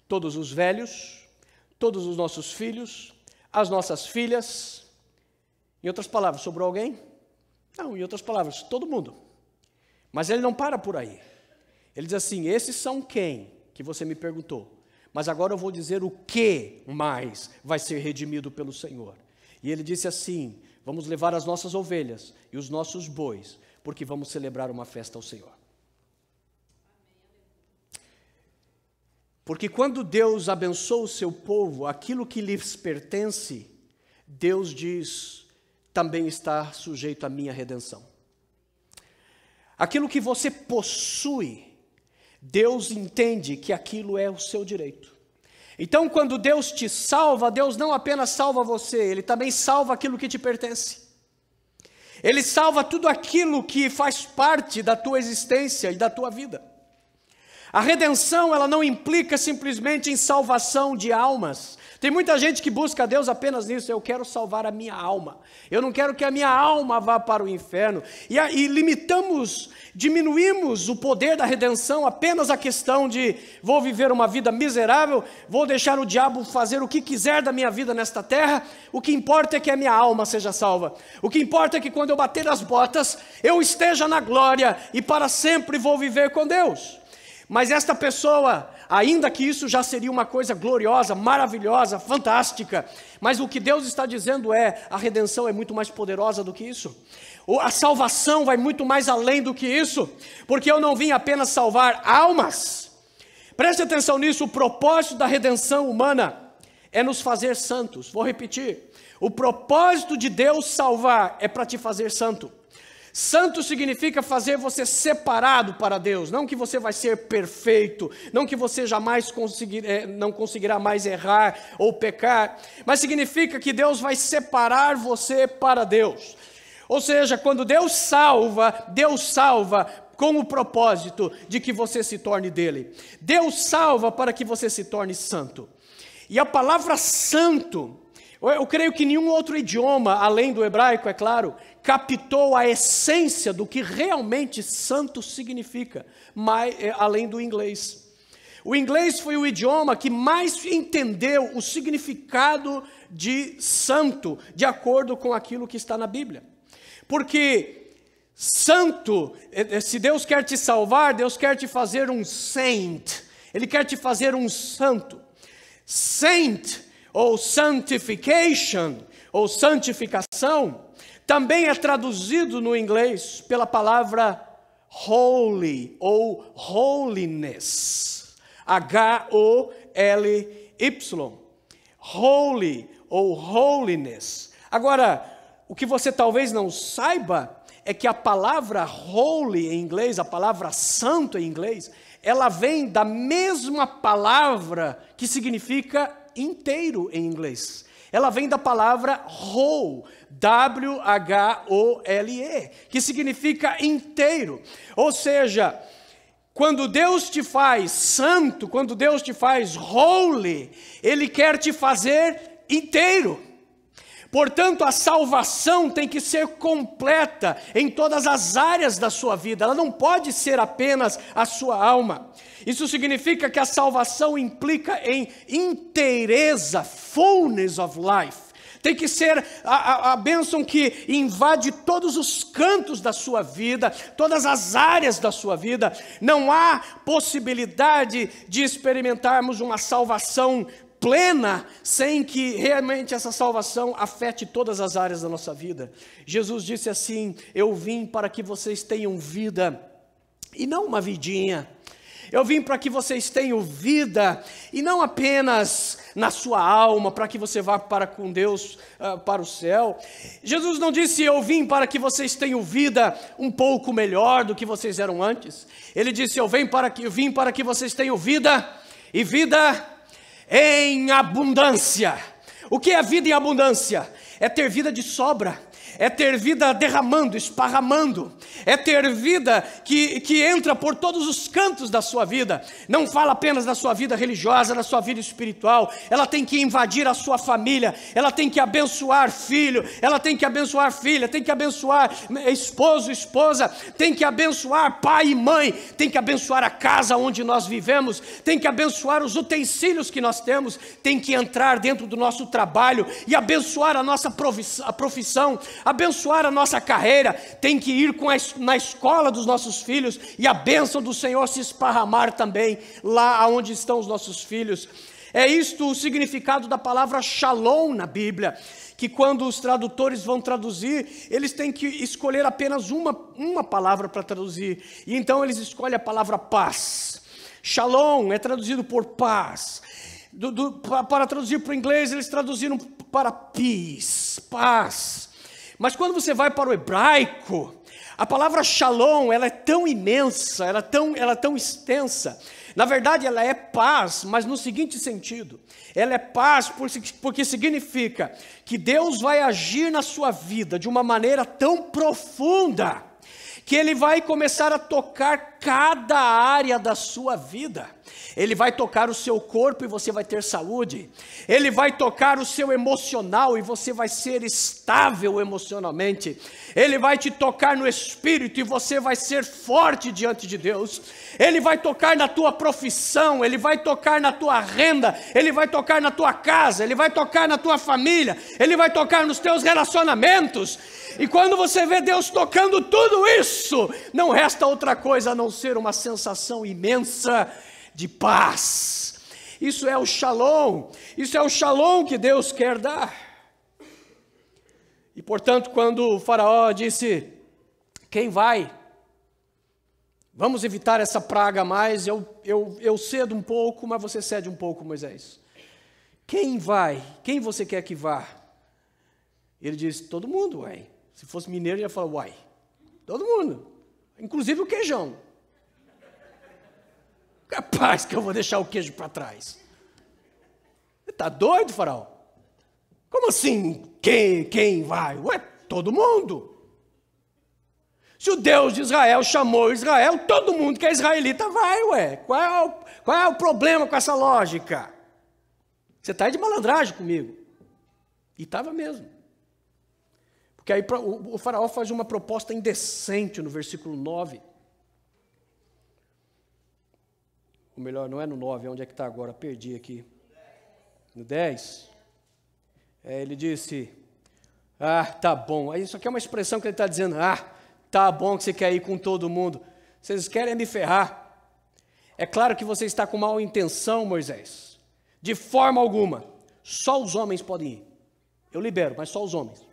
todos os velhos, todos os nossos filhos, as nossas filhas. Em outras palavras, sobrou alguém? Não, em outras palavras, todo mundo. Mas ele não para por aí. Ele diz assim, esses são quem? Que você me perguntou. Mas agora eu vou dizer o que mais vai ser redimido pelo Senhor. E ele disse assim, vamos levar as nossas ovelhas e os nossos bois, porque vamos celebrar uma festa ao Senhor. Porque quando Deus abençoa o seu povo, aquilo que lhes pertence, Deus diz, também está sujeito à minha redenção. Aquilo que você possui, Deus entende que aquilo é o seu direito. Então, quando Deus te salva, Deus não apenas salva você, Ele também salva aquilo que te pertence. Ele salva tudo aquilo que faz parte da tua existência e da tua vida. A redenção, ela não implica simplesmente em salvação de almas, Tem muita gente que busca a Deus apenas nisso: eu quero salvar a minha alma, eu não quero que a minha alma vá para o inferno. E diminuímos o poder da redenção apenas à questão de: vou viver uma vida miserável, vou deixar o diabo fazer o que quiser da minha vida nesta terra, o que importa é que a minha alma seja salva, o que importa é que quando eu bater as botas, eu esteja na glória e para sempre vou viver com Deus. Mas esta pessoa, ainda que isso já seria uma coisa gloriosa, maravilhosa, fantástica, mas o que Deus está dizendo é: a redenção é muito mais poderosa do que isso. A salvação vai muito mais além do que isso, porque eu não vim apenas salvar almas. Preste atenção nisso: o propósito da redenção humana é nos fazer santos. Vou repetir: o propósito de Deus salvar é para te fazer santo. Santo significa fazer você separado para Deus, não que você vai ser perfeito, não que você jamais não conseguirá mais errar ou pecar, mas significa que Deus vai separar você para Deus. Ou seja, quando Deus salva com o propósito de que você se torne dele. Deus salva para que você se torne santo. E a palavra santo, eu creio que nenhum outro idioma, além do hebraico, é claro, captou a essência do que realmente santo significa, além do inglês. O inglês foi o idioma que mais entendeu o significado de santo, de acordo com aquilo que está na Bíblia. Porque santo, se Deus quer te salvar, Deus quer te fazer um saint, Ele quer te fazer um santo. Saint, ou sanctification, ou santificação, também é traduzido no inglês pela palavra holy, ou holiness, H-O-L-Y, holy, ou holiness. Agora, o que você talvez não saiba é que a palavra holy em inglês, a palavra santo em inglês, ela vem da mesma palavra que significa inteiro em inglês. Ela vem da palavra whole, W-H-O-L-E, que significa inteiro. Ou seja, quando Deus te faz santo, quando Deus te faz holy, Ele quer te fazer inteiro. Portanto, a salvação tem que ser completa em todas as áreas da sua vida. Ela não pode ser apenas a sua alma. Isso significa que a salvação implica em inteireza, fullness of life. Tem que ser a bênção que invade todos os cantos da sua vida, todas as áreas da sua vida. Não há possibilidade de experimentarmos uma salvação plena, sem que realmente essa salvação afete todas as áreas da nossa vida. Jesus disse assim: eu vim para que vocês tenham vida, e não uma vidinha. Eu vim para que vocês tenham vida, e não apenas na sua alma, para que você vá para com Deus, para o céu. Jesus não disse: eu vim para que vocês tenham vida um pouco melhor do que vocês eram antes. Ele disse: eu vim para que vocês tenham vida, e vida em abundância. O que é vida em abundância? É ter vida de sobra, é ter vida derramando, esparramando, é ter vida que entra por todos os cantos da sua vida. Não fala apenas da sua vida religiosa, da sua vida espiritual. Ela tem que invadir a sua família, ela tem que abençoar filho, ela tem que abençoar filha, tem que abençoar esposo, esposa, tem que abençoar pai e mãe, tem que abençoar a casa onde nós vivemos, tem que abençoar os utensílios que nós temos, tem que entrar dentro do nosso trabalho e abençoar a nossa profissão, abençoar a nossa carreira, tem que ir na escola dos nossos filhos e a bênção do Senhor se esparramar também lá onde estão os nossos filhos. É isto o significado da palavra shalom na Bíblia, que quando os tradutores vão traduzir, eles têm que escolher apenas uma palavra para traduzir, e então eles escolhem a palavra paz. Shalom é traduzido por paz. Para traduzir para o inglês, eles traduziram para peace, paz. Mas quando você vai para o hebraico, a palavra shalom, ela é tão imensa, ela é tão extensa. Na verdade, ela é paz, mas no seguinte sentido: ela é paz porque significa que Deus vai agir na sua vida de uma maneira tão profunda, que Ele vai começar a tocar cada área da sua vida. Ele vai tocar o seu corpo e você vai ter saúde. Ele vai tocar o seu emocional e você vai ser estável emocionalmente. Ele vai te tocar no espírito e você vai ser forte diante de Deus. Ele vai tocar na tua profissão, Ele vai tocar na tua renda, Ele vai tocar na tua casa, Ele vai tocar na tua família, Ele vai tocar nos teus relacionamentos. E quando você vê Deus tocando tudo isso, não resta outra coisa a não ser uma sensação imensa de paz. Isso é o shalom, isso é o shalom que Deus quer dar. E portanto, quando o faraó disse, quem vai? Vamos evitar essa praga mais, eu cedo um pouco, mas você cede um pouco, Moisés. Quem vai? Quem você quer que vá? Ele disse, todo mundo, uai. Se fosse mineiro, ia falar, uai, todo mundo, inclusive o queijão. Capaz que eu vou deixar o queijo para trás. Você está doido, faraó? Como assim, quem vai? Ué, todo mundo. Se o Deus de Israel chamou Israel, todo mundo que é israelita vai, ué. Qual é o problema com essa lógica? Você está aí de malandragem comigo. E estava mesmo. Porque aí o faraó faz uma proposta indecente no versículo 9. Ou melhor, não é no 9, onde é que está agora? Perdi aqui. No 10. Ele disse, tá bom. Isso aqui é uma expressão que ele está dizendo, tá bom que você quer ir com todo mundo. Vocês querem me ferrar. É claro que você está com mal intenção, Moisés. De forma alguma. Só os homens podem ir. Eu libero, mas só os homens.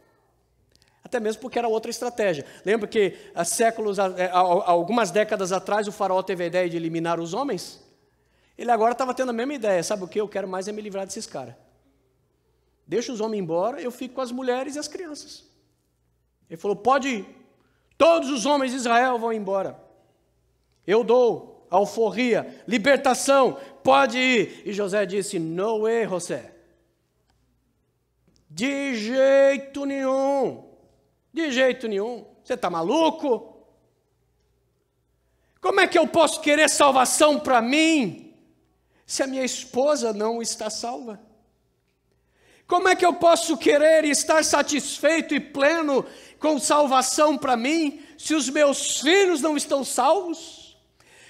Até mesmo porque era outra estratégia. Lembra que há séculos, algumas décadas atrás, o faraó teve a ideia de eliminar os homens? Ele agora estava tendo a mesma ideia. Sabe o que? Eu quero mais é me livrar desses caras. Deixa os homens embora, eu fico com as mulheres e as crianças. Ele falou, pode ir. Todos os homens de Israel vão embora. Eu dou alforria, libertação, pode ir. E José disse, no way, José. De jeito nenhum. De jeito nenhum. Você está maluco? Como é que eu posso querer salvação para mim, se a minha esposa não está salva? Como é que eu posso querer estar satisfeito e pleno com salvação para mim, se os meus filhos não estão salvos?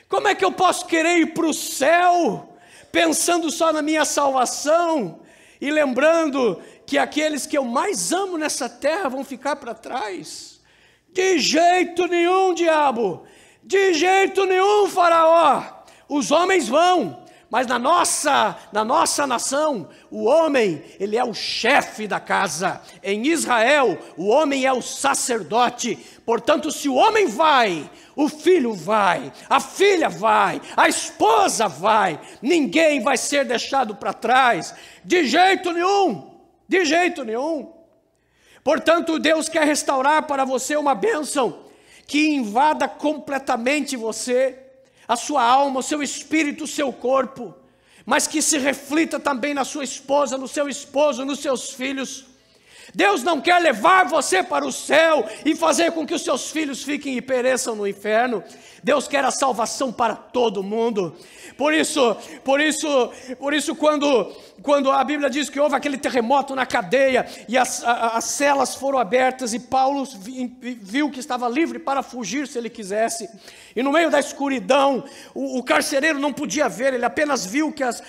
Como é que eu posso querer ir para o céu, pensando só na minha salvação, e lembrando que aqueles que eu mais amo nessa terra vão ficar para trás? De jeito nenhum, diabo, de jeito nenhum, faraó. Os homens vão, mas na nossa nação, o homem, ele é o chefe da casa. Em Israel, o homem é o sacerdote. Portanto, se o homem vai, o filho vai, a filha vai, a esposa vai. Ninguém vai ser deixado para trás, de jeito nenhum. De jeito nenhum. Portanto, Deus quer restaurar para você uma bênção que invada completamente você, a sua alma, o seu espírito, o seu corpo, mas que se reflita também na sua esposa, no seu esposo, nos seus filhos. Deus não quer levar você para o céu e fazer com que os seus filhos fiquem e pereçam no inferno. Deus quer a salvação para todo mundo. Por isso, quando a Bíblia diz que houve aquele terremoto na cadeia e as celas foram abertas e Paulo viu que estava livre para fugir se ele quisesse, e no meio da escuridão, o carcereiro não podia ver, ele apenas viu que as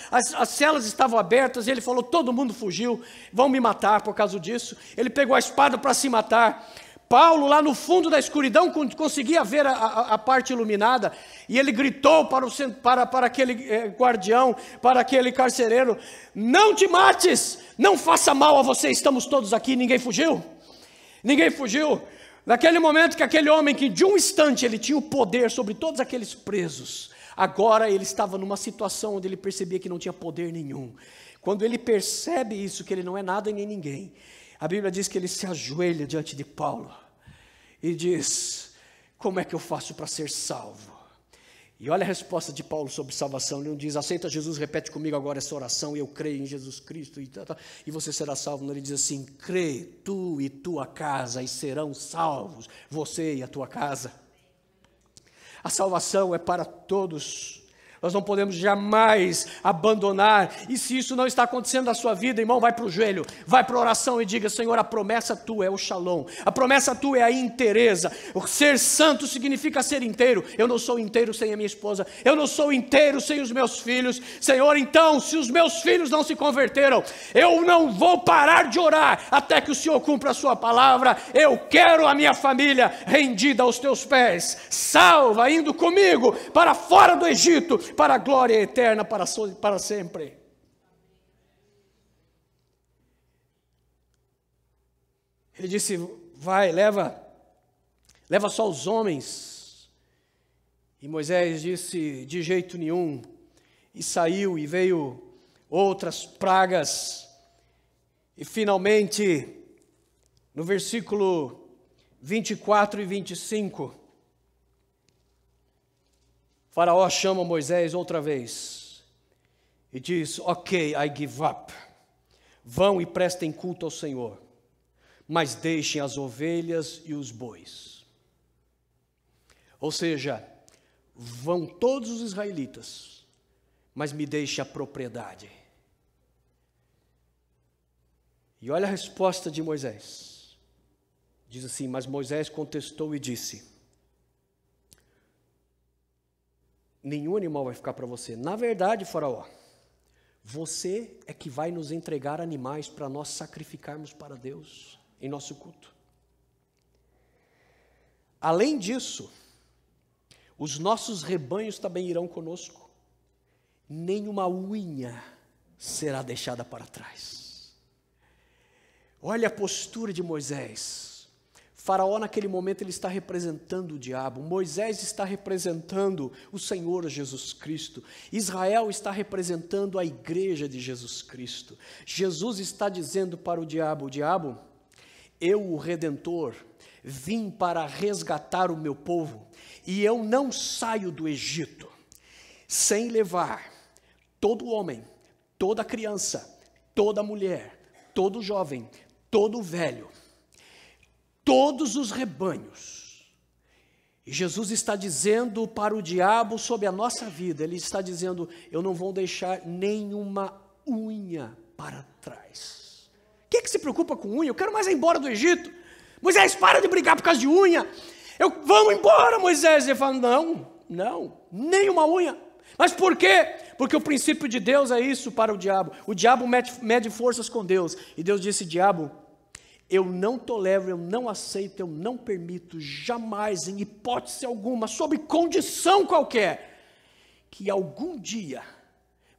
celas estavam abertas e ele falou, todo mundo fugiu, vão me matar por causa disso. Ele pegou a espada para se matar. Paulo, lá no fundo da escuridão, conseguia ver a parte iluminada, e ele gritou para aquele guardião, para aquele carcereiro, não te mates, não faça mal a você, estamos todos aqui. Ninguém fugiu? Ninguém fugiu. Naquele momento que aquele homem, que de um instante ele tinha o poder sobre todos aqueles presos, agora ele estava numa situação onde ele percebia que não tinha poder nenhum. Quando ele percebe isso, que ele não é nada e nem ninguém, a Bíblia diz que ele se ajoelha diante de Paulo e diz, como é que eu faço para ser salvo? E olha a resposta de Paulo sobre salvação. Ele não diz, aceita Jesus, repete comigo agora essa oração, eu creio em Jesus Cristo e você será salvo. Não, ele diz assim, crê tu e tua casa e serão salvos, você e a tua casa. A salvação é para todos. Nós não podemos jamais abandonar. E se isso não está acontecendo na sua vida, irmão, vai para o joelho, vai para a oração e diga: Senhor, a promessa tua é o shalom, a promessa tua é a inteireza. O ser santo significa ser inteiro. Eu não sou inteiro sem a minha esposa, eu não sou inteiro sem os meus filhos. Senhor, então, se os meus filhos não se converteram, eu não vou parar de orar até que o Senhor cumpra a sua palavra. Eu quero a minha família rendida aos teus pés, salva, indo comigo para fora do Egito, para a glória eterna, para sempre. Ele disse: vai, leva só os homens. E Moisés disse: de jeito nenhum. E saiu, e veio outras pragas. E finalmente, no versículo 24 e 25, Faraó chama Moisés outra vez e diz: ok, I give up. Vão e prestem culto ao Senhor, mas deixem as ovelhas e os bois. Ou seja, vão todos os israelitas, mas me deixe a propriedade. E olha a resposta de Moisés. Diz assim: mas Moisés contestou e disse: nenhum animal vai ficar para você. Na verdade, Faraó, você é que vai nos entregar animais para nós sacrificarmos para Deus em nosso culto. Além disso, os nossos rebanhos também irão conosco. Nenhuma unha será deixada para trás. Olha a postura de Moisés. Faraó naquele momento ele está representando o diabo, Moisés está representando o Senhor Jesus Cristo, Israel está representando a igreja de Jesus Cristo. Jesus está dizendo para o diabo: eu, o Redentor, vim para resgatar o meu povo, e eu não saio do Egito sem levar todo homem, toda criança, toda mulher, todo jovem, todo velho, todos os rebanhos. E Jesus está dizendo para o diabo sobre a nossa vida, ele está dizendo: eu não vou deixar nenhuma unha para trás. Quem é que se preocupa com unha? Eu quero mais ir embora do Egito. Moisés, para de brigar por causa de unha. Vamos embora, Moisés. Ele fala: não, nenhuma unha. Mas por quê? Porque o princípio de Deus é isso para o diabo. O diabo mede forças com Deus. E Deus disse: diabo, eu não tolero, eu não aceito, eu não permito jamais, em hipótese alguma, sob condição qualquer, que algum dia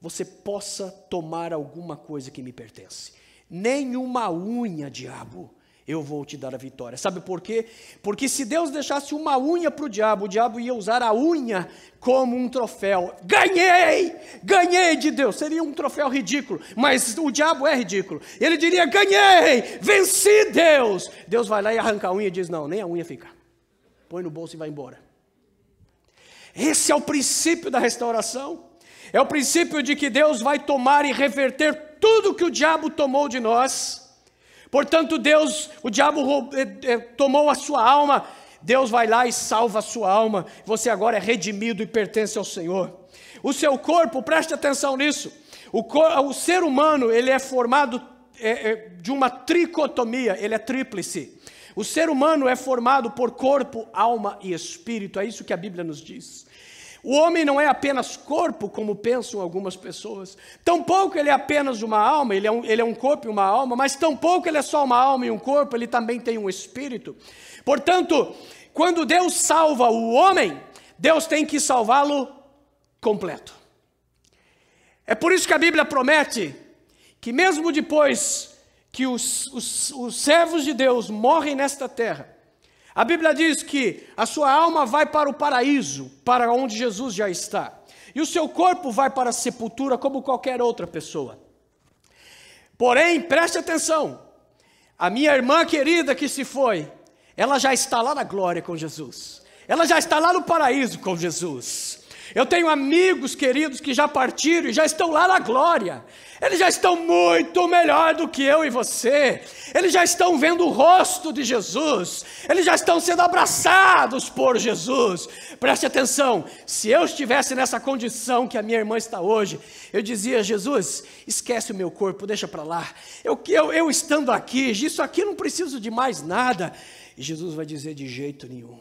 você possa tomar alguma coisa que me pertence. Nenhuma unha, diabo, eu vou te dar a vitória. Sabe por quê? Porque se Deus deixasse uma unha para o diabo ia usar a unha como um troféu. Ganhei de Deus. Seria um troféu ridículo, mas o diabo é ridículo. Ele diria: ganhei, venci Deus. Deus vai lá e arranca a unha e diz: não, nem a unha fica. Põe no bolso e vai embora. Esse é o princípio da restauração. É o princípio de que Deus vai tomar e reverter tudo que o diabo tomou de nós. Portanto, o diabo tomou a sua alma, Deus vai lá e salva a sua alma. Você agora é redimido e pertence ao Senhor. O seu corpo, preste atenção nisso, o ser humano, ele é formado de uma tricotomia, ele é tríplice. O ser humano é formado por corpo, alma e espírito, é isso que a Bíblia nos diz. O homem não é apenas corpo, como pensam algumas pessoas. Tampouco ele é apenas uma alma, ele é um corpo e uma alma, mas tampouco ele é só uma alma e um corpo, ele também tem um espírito. Portanto, quando Deus salva o homem, Deus tem que salvá-lo completo. É por isso que a Bíblia promete que mesmo depois que os servos de Deus morrem nesta terra, a Bíblia diz que a sua alma vai para o paraíso, para onde Jesus já está. E o seu corpo vai para a sepultura como qualquer outra pessoa. Porém, preste atenção, a minha irmã querida que se foi, ela já está lá na glória com Jesus. ela já está lá no paraíso com Jesus. Eu tenho amigos queridos que já partiram e já estão lá na glória. Eles já estão muito melhor do que eu e você. Eles já estão vendo o rosto de Jesus. Eles já estão sendo abraçados por Jesus. Preste atenção, se eu estivesse nessa condição que a minha irmã está hoje, eu dizia: Jesus, esquece o meu corpo, deixa para lá. Eu estando aqui, isso aqui não preciso de mais nada. E Jesus vai dizer: de jeito nenhum.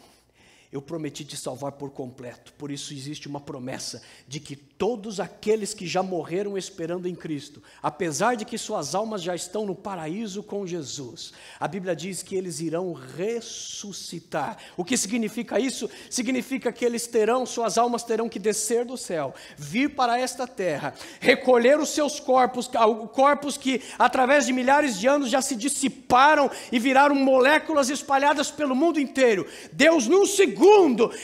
Eu prometi te salvar por completo. Por isso existe uma promessa de que todos aqueles que já morreram esperando em Cristo, apesar de que suas almas já estão no paraíso com Jesus, a Bíblia diz que eles irão ressuscitar. O que significa isso? Significa que suas almas terão que descer do céu, vir para esta terra, recolher os seus corpos que através de milhares de anos já se dissiparam e viraram moléculas espalhadas pelo mundo inteiro. Deus, num segundo,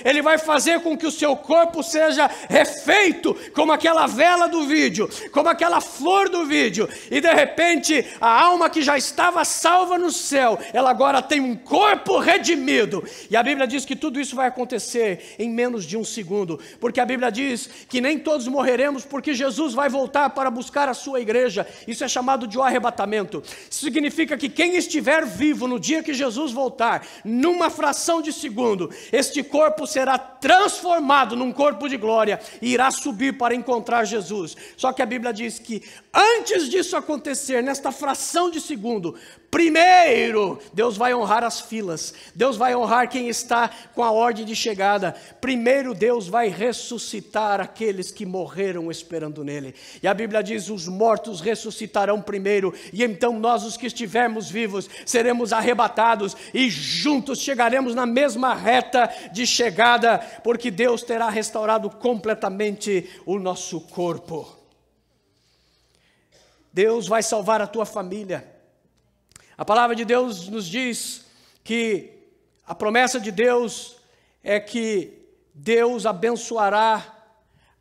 Ele vai fazer com que o seu corpo seja refeito, como aquela vela do vídeo, como aquela flor do vídeo, e de repente a alma que já estava salva no céu, ela agora tem um corpo redimido. E a Bíblia diz que tudo isso vai acontecer em menos de um segundo, porque a Bíblia diz que nem todos morreremos, porque Jesus vai voltar para buscar a sua igreja. Isso é chamado de arrebatamento. Isso significa que quem estiver vivo no dia que Jesus voltar, numa fração de segundo, este corpo será transformado num corpo de glória e irá subir para encontrar Jesus. Só que a Bíblia diz que antes disso acontecer, nesta fração de segundo, primeiro Deus vai honrar as filas. Deus vai honrar quem está com a ordem de chegada. Primeiro Deus vai ressuscitar aqueles que morreram esperando nele. E a Bíblia diz: os mortos ressuscitarão primeiro, e então nós, os que estivermos vivos, seremos arrebatados e juntos chegaremos na mesma reta de chegada, porque Deus terá restaurado completamente o nosso corpo. Deus vai salvar a tua família. A palavra de Deus nos diz que a promessa de Deus é que Deus abençoará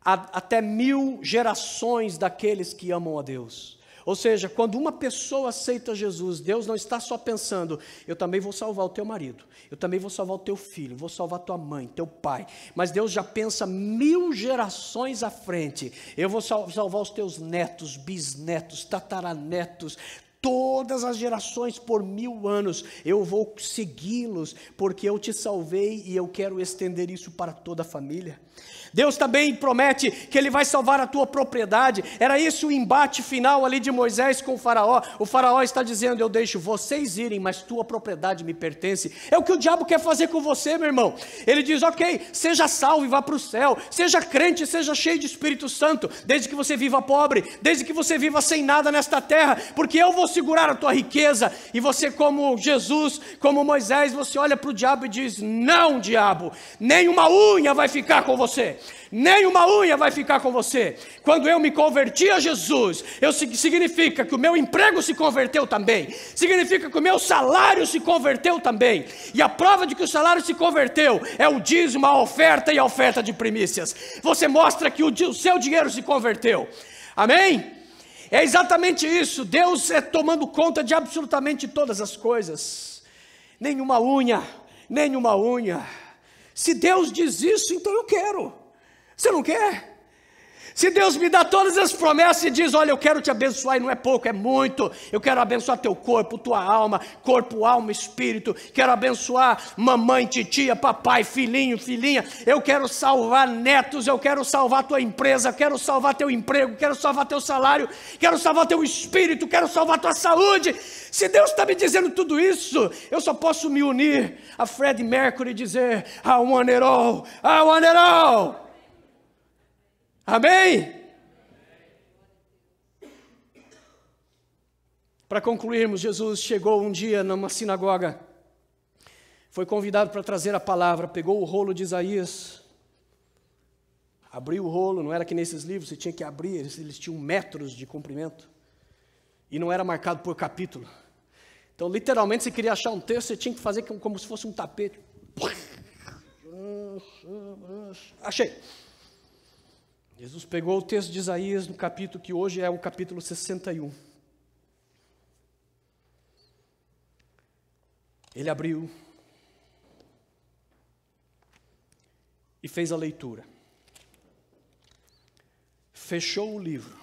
até 1000 gerações daqueles que amam a Deus. Ou seja, quando uma pessoa aceita Jesus, Deus não está só pensando: eu também vou salvar o teu marido, eu também vou salvar o teu filho, vou salvar tua mãe, teu pai. Mas Deus já pensa 1000 gerações à frente. Eu vou salvar os teus netos, bisnetos, tataranetos, todas as gerações por 1000 anos. Eu vou segui-los, porque eu te salvei e eu quero estender isso para toda a família. Deus também promete que Ele vai salvar a tua propriedade. Era isso o embate final ali de Moisés com o faraó. O faraó está dizendo: eu deixo vocês irem, mas tua propriedade me pertence. É o que o diabo quer fazer com você, meu irmão. Ele diz: ok, seja salvo e vá para o céu, seja crente, seja cheio de Espírito Santo, desde que você viva pobre, desde que você viva sem nada nesta terra, porque eu vou segurar a tua riqueza. E você, como Jesus, como Moisés, você olha para o diabo e diz: não, diabo, nem uma unha vai ficar com você. Nem uma unha vai ficar com você. Quando eu me converti a Jesus, significa que o meu emprego se converteu também. Significa que o meu salário se converteu também. E a prova de que o salário se converteu é o dízimo, a oferta e a oferta de primícias. Você mostra que o seu dinheiro se converteu. Amém? É exatamente isso. Deus é tomando conta de absolutamente todas as coisas. Nenhuma unha, nenhuma unha. Se Deus diz isso, então eu quero. Você não quer? Se Deus me dá todas as promessas e diz: olha, eu quero te abençoar, e não é pouco, é muito. Eu quero abençoar teu corpo, tua alma, corpo, alma, espírito. Quero abençoar mamãe, titia, papai, filhinho, filhinha. Eu quero salvar netos, eu quero salvar tua empresa, quero salvar teu emprego, quero salvar teu salário, quero salvar teu espírito, quero salvar tua saúde. Se Deus está me dizendo tudo isso, eu só posso me unir a Freddie Mercury e dizer: I want it all, I want it all. Amém? Para concluirmos, Jesus chegou um dia numa sinagoga, foi convidado para trazer a palavra, pegou o rolo de Isaías, abriu o rolo. Não era que nesses livros você tinha que abrir, eles tinham metros de comprimento, e não era marcado por capítulo. Então, literalmente, você queria achar um texto, você tinha que fazer como se fosse um tapete. Achei. Jesus pegou o texto de Isaías no capítulo que hoje é o capítulo 61. Ele abriu. e fez a leitura. Fechou o livro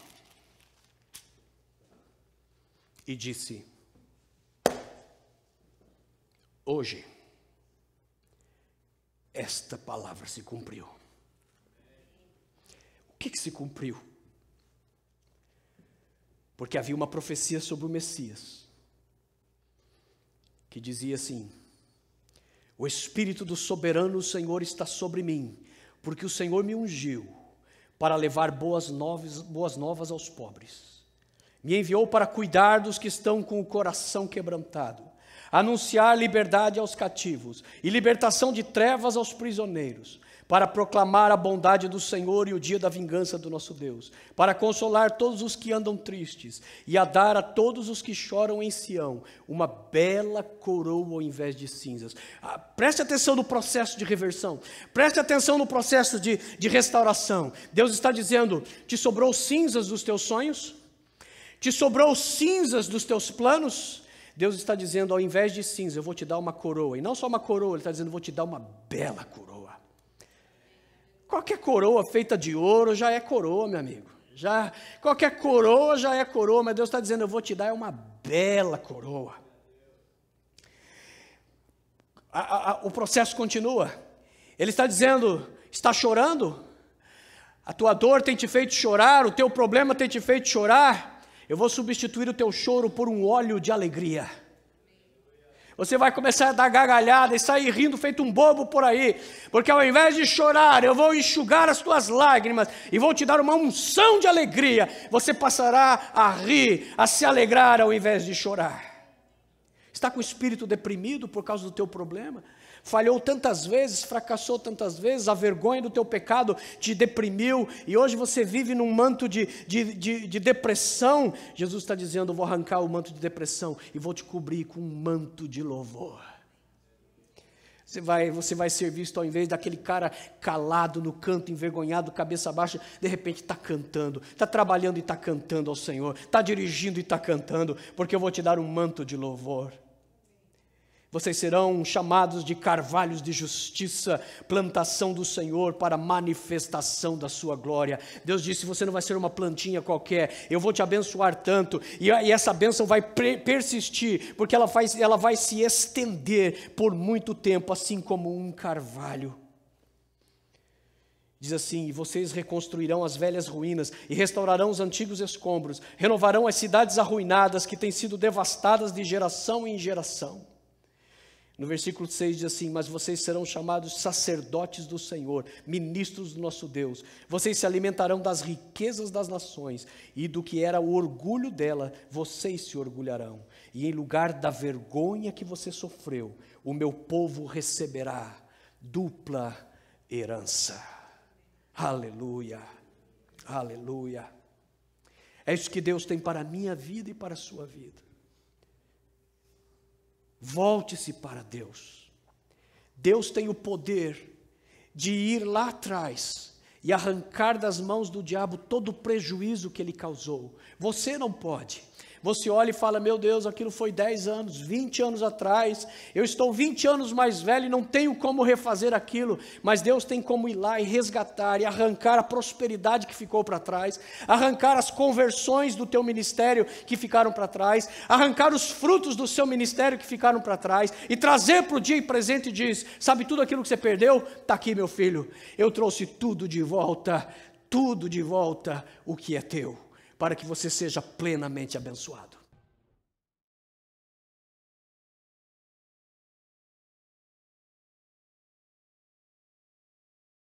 e disse: hoje, esta palavra se cumpriu. O que se cumpriu? Porque havia uma profecia sobre o Messias, que dizia assim: o Espírito do soberano Senhor está sobre mim, porque o Senhor me ungiu para levar boas novas aos pobres. Me enviou para cuidar dos que estão com o coração quebrantado, anunciar liberdade aos cativos e libertação de trevas aos prisioneiros, para proclamar a bondade do Senhor e o dia da vingança do nosso Deus, para consolar todos os que andam tristes e a dar a todos os que choram em Sião uma bela coroa ao invés de cinzas. Preste atenção no processo de reversão, preste atenção no processo de restauração. Deus está dizendo: te sobrou cinzas dos teus sonhos? Te sobrou cinzas dos teus planos? Deus está dizendo: ao invés de cinza, eu vou te dar uma coroa. E não só uma coroa, Ele está dizendo: vou te dar uma bela coroa. Qualquer coroa feita de ouro já é coroa, meu amigo. Qualquer coroa já é coroa, mas Deus está dizendo: eu vou te dar uma bela coroa. O processo continua. Ele está dizendo: está chorando? A tua dor tem te feito chorar, o teu problema tem te feito chorar. Eu vou substituir o teu choro por um óleo de alegria. Você vai começar a dar gargalhada e sair rindo feito um bobo por aí, porque ao invés de chorar, eu vou enxugar as tuas lágrimas e vou te dar uma unção de alegria. Você passará a rir, a se alegrar ao invés de chorar. Está com o espírito deprimido por causa do teu problema? Falhou tantas vezes, fracassou tantas vezes, a vergonha do teu pecado te deprimiu e hoje você vive num manto de depressão. Jesus está dizendo: eu vou arrancar o manto de depressão e vou te cobrir com um manto de louvor. Você vai ser visto, ao invés daquele cara calado no canto, envergonhado, cabeça baixa, de repente está cantando, está trabalhando e está cantando ao Senhor, está dirigindo e está cantando, porque eu vou te dar um manto de louvor. Vocês serão chamados de carvalhos de justiça, plantação do Senhor para manifestação da sua glória. Deus disse: você não vai ser uma plantinha qualquer, eu vou te abençoar tanto, e essa bênção vai persistir, porque ela vai se estender por muito tempo, assim como um carvalho. Diz assim: e vocês reconstruirão as velhas ruínas e restaurarão os antigos escombros, renovarão as cidades arruinadas que têm sido devastadas de geração em geração. No versículo 6 diz assim: mas vocês serão chamados sacerdotes do Senhor, ministros do nosso Deus. Vocês se alimentarão das riquezas das nações, e do que era o orgulho dela, vocês se orgulharão. E em lugar da vergonha que você sofreu, o meu povo receberá dupla herança. Aleluia, aleluia. É isso que Deus tem para a minha vida e para a sua vida. Volte-se para Deus. Deus tem o poder de ir lá atrás e arrancar das mãos do diabo todo o prejuízo que ele causou. Você não pode. Você olha e fala: meu Deus, aquilo foi 10 anos, 20 anos atrás, eu estou 20 anos mais velho e não tenho como refazer aquilo, mas Deus tem como ir lá e resgatar e arrancar a prosperidade que ficou para trás, arrancar as conversões do teu ministério que ficaram para trás, arrancar os frutos do seu ministério que ficaram para trás e trazer para o dia presente e diz: sabe tudo aquilo que você perdeu? Está aqui, meu filho, eu trouxe tudo de volta, o que é teu, para que você seja plenamente abençoado.